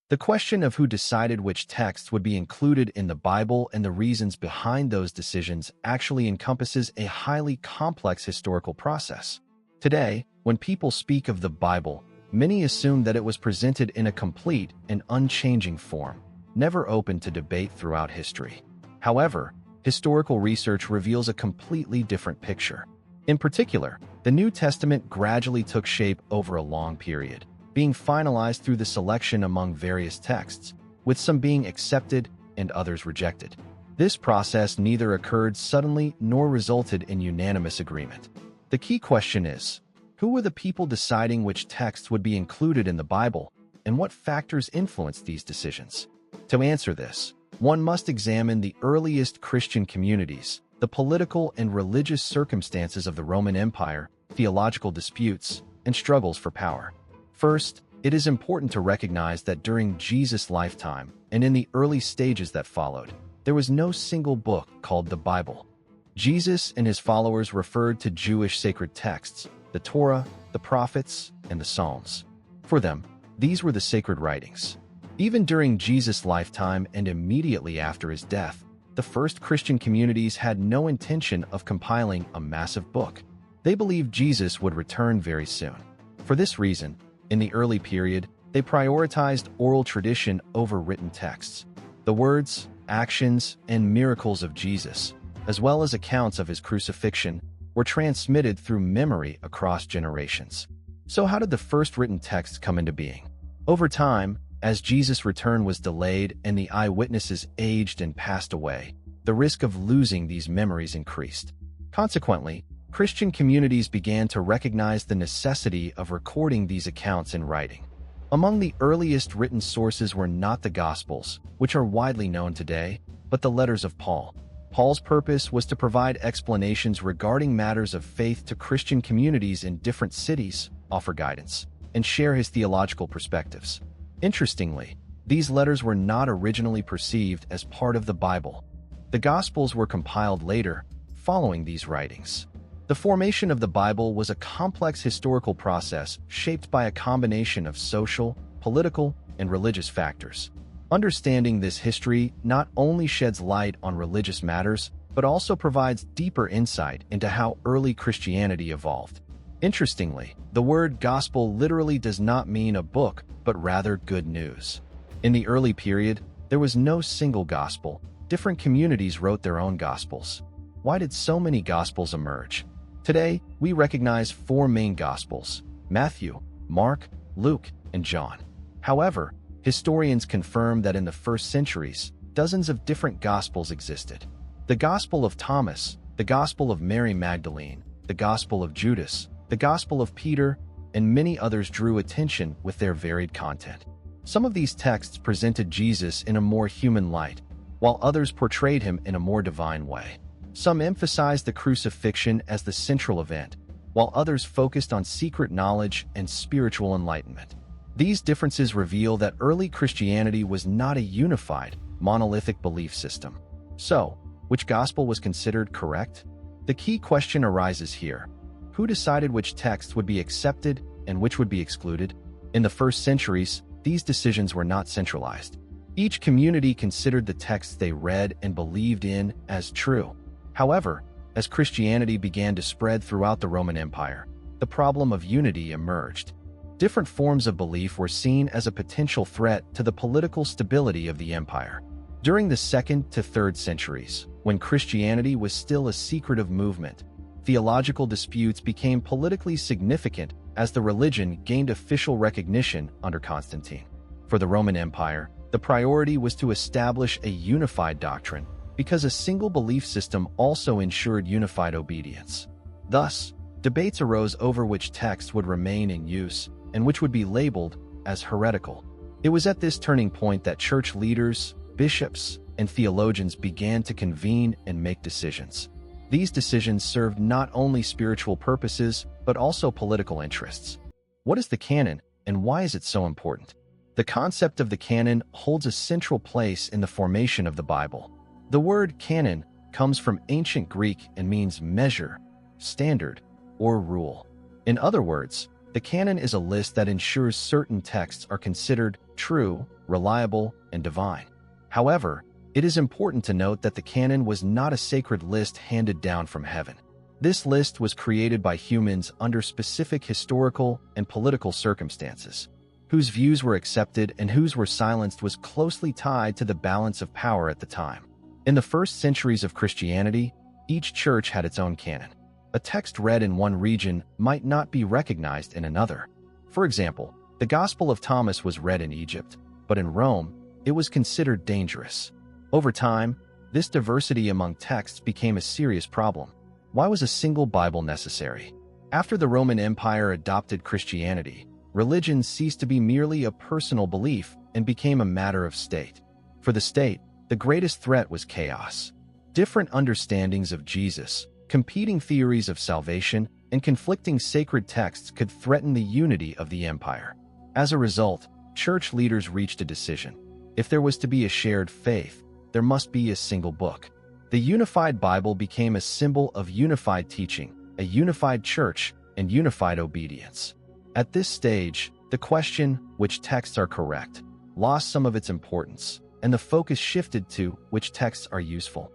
The question of who decided which texts would be included in the Bible and the reasons behind those decisions actually encompasses a highly complex historical process. Today, when people speak of the Bible, many assume that it was presented in a complete and unchanging form, never open to debate throughout history. However, historical research reveals a completely different picture. In particular, the New Testament gradually took shape over a long period, being finalized through the selection among various texts, with some being accepted and others rejected. This process neither occurred suddenly nor resulted in unanimous agreement. The key question is, who were the people deciding which texts would be included in the Bible, and what factors influenced these decisions? To answer this, one must examine the earliest Christian communities, the political and religious circumstances of the Roman Empire, theological disputes, and struggles for power. First, it is important to recognize that during Jesus' lifetime and in the early stages that followed, there was no single book called the Bible. Jesus and his followers referred to Jewish sacred texts, the Torah, the prophets, and the Psalms. For them, these were the sacred writings. Even during Jesus' lifetime and immediately after his death, the first Christian communities had no intention of compiling a massive book. They believed Jesus would return very soon. For this reason, in the early period, they prioritized oral tradition over written texts. The words, actions, and miracles of Jesus, as well as accounts of his crucifixion, were transmitted through memory across generations. So how did the first written texts come into being? Over time, as Jesus' return was delayed and the eyewitnesses aged and passed away, the risk of losing these memories increased. Consequently, Christian communities began to recognize the necessity of recording these accounts in writing. Among the earliest written sources were not the Gospels, which are widely known today, but the letters of Paul. Paul's purpose was to provide explanations regarding matters of faith to Christian communities in different cities, offer guidance, and share his theological perspectives. Interestingly, these letters were not originally perceived as part of the Bible. The Gospels were compiled later, following these writings. The formation of the Bible was a complex historical process shaped by a combination of social, political, and religious factors. Understanding this history not only sheds light on religious matters, but also provides deeper insight into how early Christianity evolved. Interestingly, the word gospel literally does not mean a book, but rather good news. In the early period, there was no single gospel. Different communities wrote their own gospels. Why did so many gospels emerge? Today, we recognize four main gospels: Matthew, Mark, Luke, and John. However, historians confirm that in the first centuries, dozens of different gospels existed. The Gospel of Thomas, the Gospel of Mary Magdalene, the Gospel of Judas, the Gospel of Peter, and many others drew attention with their varied content. Some of these texts presented Jesus in a more human light, while others portrayed him in a more divine way. Some emphasized the crucifixion as the central event, while others focused on secret knowledge and spiritual enlightenment. These differences reveal that early Christianity was not a unified, monolithic belief system. So, which gospel was considered correct? The key question arises here. Who decided which texts would be accepted and which would be excluded? In the first centuries, these decisions were not centralized. Each community considered the texts they read and believed in as true. However, as Christianity began to spread throughout the Roman Empire, the problem of unity emerged. Different forms of belief were seen as a potential threat to the political stability of the empire. During the 2nd to 3rd centuries, when Christianity was still a secretive movement, theological disputes became politically significant as the religion gained official recognition under Constantine. For the Roman Empire, the priority was to establish a unified doctrine because a single belief system also ensured unified obedience. Thus, debates arose over which text would remain in use and which would be labeled as heretical. It was at this turning point that church leaders, bishops, and theologians began to convene and make decisions. These decisions served not only spiritual purposes, but also political interests. What is the canon, and why is it so important? The concept of the canon holds a central place in the formation of the Bible. The word canon comes from ancient Greek and means measure, standard, or rule. In other words, The canon is a list that ensures certain texts are considered true, reliable, and divine. However, it is important to note that the canon was not a sacred list handed down from heaven. This list was created by humans under specific historical and political circumstances. Whose views were accepted and whose were silenced was closely tied to the balance of power at the time. In the first centuries of Christianity, each church had its own canon. A text read in one region might not be recognized in another. For example, the Gospel of Thomas was read in Egypt, but in Rome, it was considered dangerous. Over time, this diversity among texts became a serious problem. Why was a single Bible necessary? After the Roman Empire adopted Christianity, religion ceased to be merely a personal belief and became a matter of state. For the state, the greatest threat was chaos. Different understandings of Jesus, competing theories of salvation, and conflicting sacred texts could threaten the unity of the empire. As a result, church leaders reached a decision. If there was to be a shared faith, there must be a single book. The unified Bible became a symbol of unified teaching, a unified church, and unified obedience. At this stage, the question, which texts are correct, lost some of its importance, and the focus shifted to which texts are useful.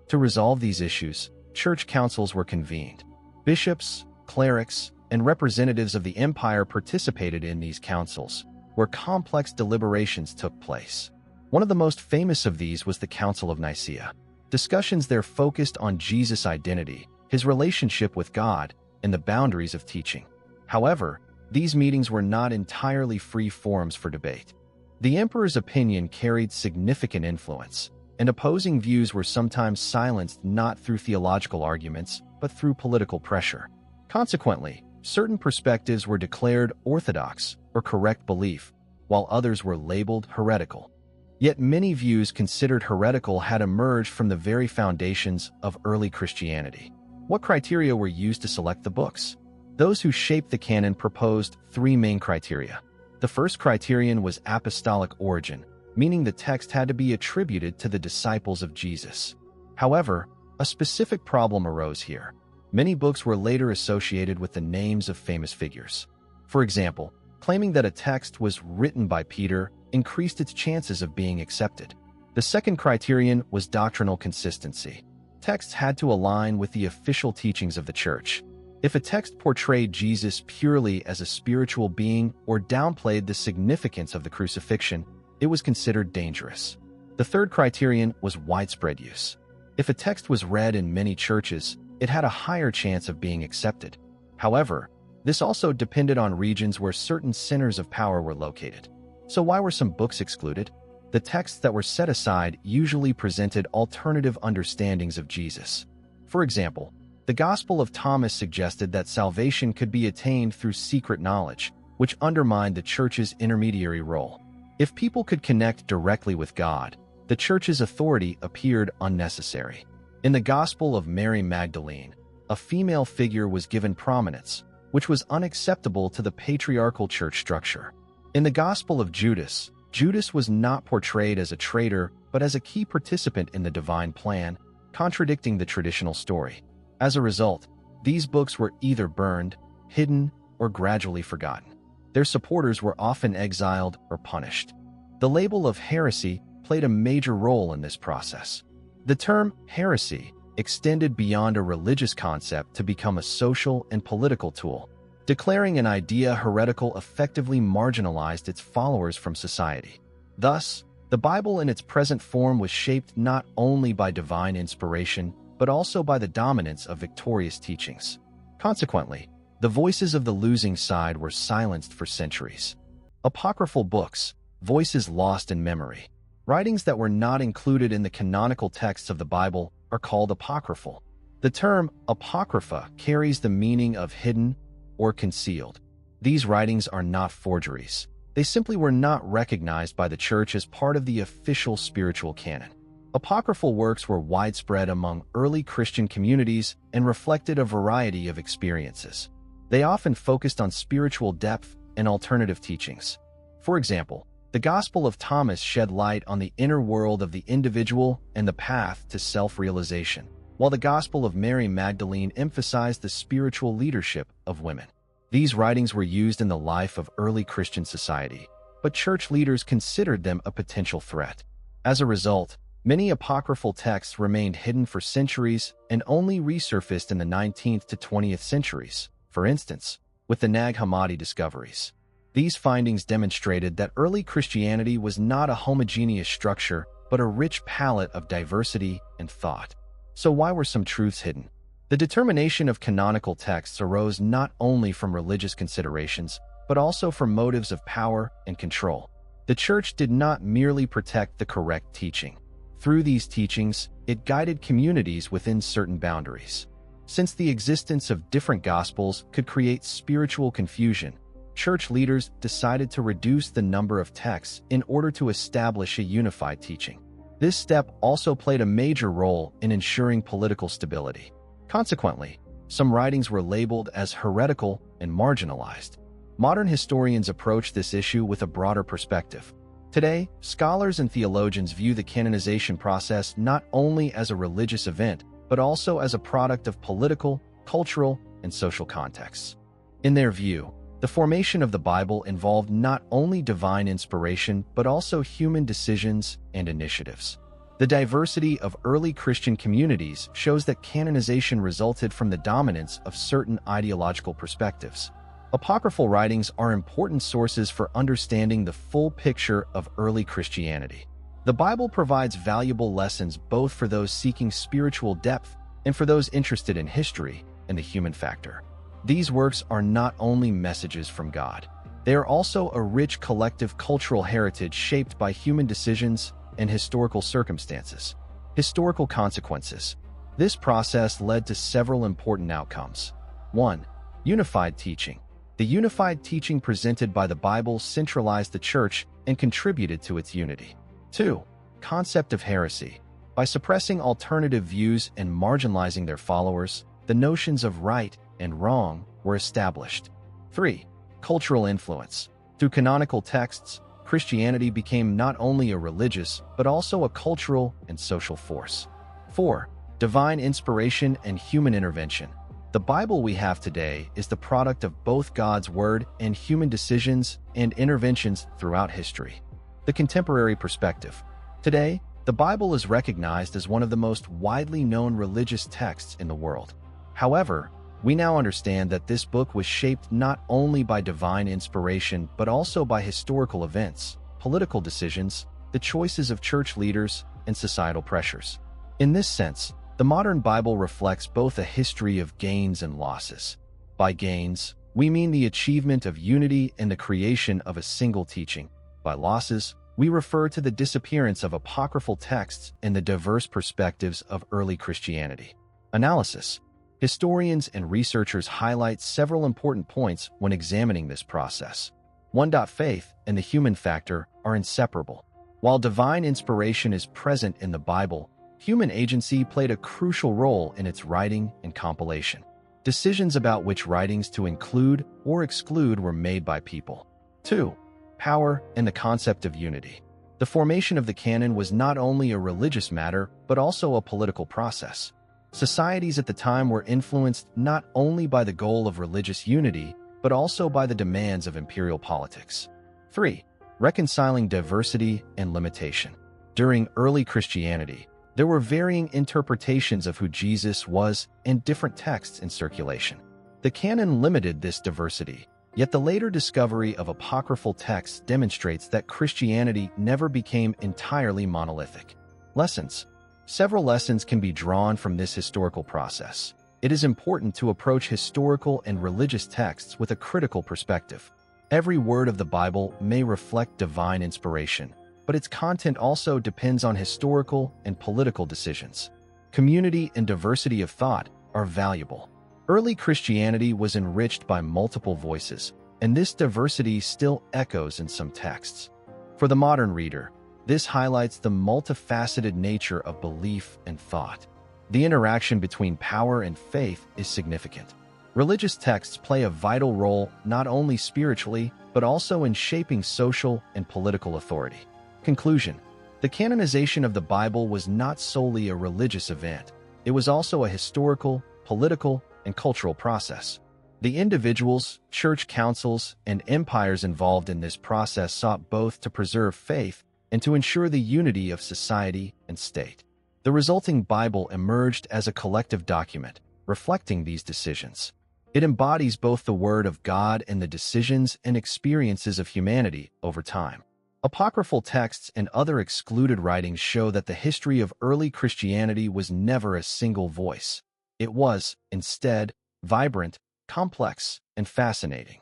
To resolve these issues, church councils were convened. Bishops, clerics, and representatives of the empire participated in these councils, where complex deliberations took place. One of the most famous of these was the Council of Nicaea. Discussions there focused on Jesus' identity, his relationship with God, and the boundaries of teaching. However, these meetings were not entirely free forums for debate. The emperor's opinion carried significant influence, and opposing views were sometimes silenced not through theological arguments, but through political pressure. Consequently, certain perspectives were declared orthodox or correct belief, while others were labeled heretical. Yet many views considered heretical had emerged from the very foundations of early Christianity. What criteria were used to select the books? Those who shaped the canon proposed three main criteria. The first criterion was apostolic origin, meaning the text had to be attributed to the disciples of Jesus. However, a specific problem arose here. Many books were later associated with the names of famous figures. For example, claiming that a text was written by Peter increased its chances of being accepted. The second criterion was doctrinal consistency. Texts had to align with the official teachings of the church. If a text portrayed Jesus purely as a spiritual being or downplayed the significance of the crucifixion, it was considered dangerous. The third criterion was widespread use. If a text was read in many churches, it had a higher chance of being accepted. However, this also depended on regions where certain centers of power were located. So why were some books excluded? The texts that were set aside usually presented alternative understandings of Jesus. For example, the Gospel of Thomas suggested that salvation could be attained through secret knowledge, which undermined the church's intermediary role. If people could connect directly with God, the church's authority appeared unnecessary. In the Gospel of Mary Magdalene, a female figure was given prominence, which was unacceptable to the patriarchal church structure. In the Gospel of Judas, Judas was not portrayed as a traitor, but as a key participant in the divine plan, contradicting the traditional story. As a result, these books were either burned, hidden, or gradually forgotten. Their supporters were often exiled or punished. The label of heresy played a major role in this process. The term heresy extended beyond a religious concept to become a social and political tool. Declaring an idea heretical effectively marginalized its followers from society. Thus, the Bible in its present form was shaped not only by divine inspiration, but also by the dominance of victorious teachings. Consequently, the voices of the losing side were silenced for centuries. Apocryphal books, voices lost in memory. Writings that were not included in the canonical texts of the Bible are called apocryphal. The term apocrypha carries the meaning of hidden or concealed. These writings are not forgeries. They simply were not recognized by the church as part of the official spiritual canon. Apocryphal works were widespread among early Christian communities and reflected a variety of experiences. They often focused on spiritual depth and alternative teachings. For example, the Gospel of Thomas shed light on the inner world of the individual and the path to self-realization, while the Gospel of Mary Magdalene emphasized the spiritual leadership of women. These writings were used in the life of early Christian society, but church leaders considered them a potential threat. As a result, many apocryphal texts remained hidden for centuries and only resurfaced in the 19th to 20th centuries, for instance, with the Nag Hammadi discoveries. These findings demonstrated that early Christianity was not a homogeneous structure, but a rich palette of diversity and thought. So why were some truths hidden? The determination of canonical texts arose not only from religious considerations, but also from motives of power and control. The Church did not merely protect the correct teaching. Through these teachings, it guided communities within certain boundaries. Since the existence of different Gospels could create spiritual confusion, church leaders decided to reduce the number of texts in order to establish a unified teaching. This step also played a major role in ensuring political stability. Consequently, some writings were labeled as heretical and marginalized. Modern historians approach this issue with a broader perspective. Today, scholars and theologians view the canonization process not only as a religious event, but also as a product of political, cultural, and social contexts. In their view, the formation of the Bible involved not only divine inspiration, but also human decisions and initiatives. The diversity of early Christian communities shows that canonization resulted from the dominance of certain ideological perspectives. Apocryphal writings are important sources for understanding the full picture of early Christianity. The Bible provides valuable lessons both for those seeking spiritual depth and for those interested in history and the human factor. These works are not only messages from God, they are also a rich collective cultural heritage shaped by human decisions and historical circumstances. Historical consequences. This process led to several important outcomes. 1. Unified teaching. The unified teaching presented by the Bible centralized the Church and contributed to its unity. 2. Concept of heresy. By suppressing alternative views and marginalizing their followers, the notions of right and wrong were established. 3. Cultural influence. Through canonical texts, Christianity became not only a religious, but also a cultural and social force. 4. Divine inspiration and human intervention. The Bible we have today is the product of both God's Word and human decisions and interventions throughout history. The contemporary perspective. Today, the Bible is recognized as one of the most widely known religious texts in the world. However, we now understand that this book was shaped not only by divine inspiration, but also by historical events, political decisions, the choices of church leaders, and societal pressures. In this sense, the modern Bible reflects both a history of gains and losses. By gains, we mean the achievement of unity and the creation of a single teaching. By losses, we refer to the disappearance of apocryphal texts and the diverse perspectives of early Christianity. Analysis. Historians and researchers highlight several important points when examining this process. 1. Faith and the human factor are inseparable. While divine inspiration is present in the Bible, human agency played a crucial role in its writing and compilation. Decisions about which writings to include or exclude were made by people. 2. Power and the concept of unity. The formation of the canon was not only a religious matter, but also a political process. Societies at the time were influenced not only by the goal of religious unity, but also by the demands of imperial politics. 3. Reconciling diversity and limitation. During early Christianity, there were varying interpretations of who Jesus was and different texts in circulation. The canon limited this diversity, yet the later discovery of apocryphal texts demonstrates that Christianity never became entirely monolithic. Lessons. Several lessons can be drawn from this historical process. It is important to approach historical and religious texts with a critical perspective. Every word of the Bible may reflect divine inspiration, but its content also depends on historical and political decisions. Community and diversity of thought are valuable. Early Christianity was enriched by multiple voices, and this diversity still echoes in some texts. For the modern reader, this highlights the multifaceted nature of belief and thought. The interaction between power and faith is significant. Religious texts play a vital role not only spiritually, but also in shaping social and political authority. Conclusion. The canonization of the Bible was not solely a religious event. It was also a historical, political, and cultural process. The individuals, church councils, and empires involved in this process sought both to preserve faith and to ensure the unity of society and state. The resulting Bible emerged as a collective document, reflecting these decisions. It embodies both the Word of God and the decisions and experiences of humanity over time. Apocryphal texts and other excluded writings show that the history of early Christianity was never a single voice. It was, instead, vibrant, complex, and fascinating.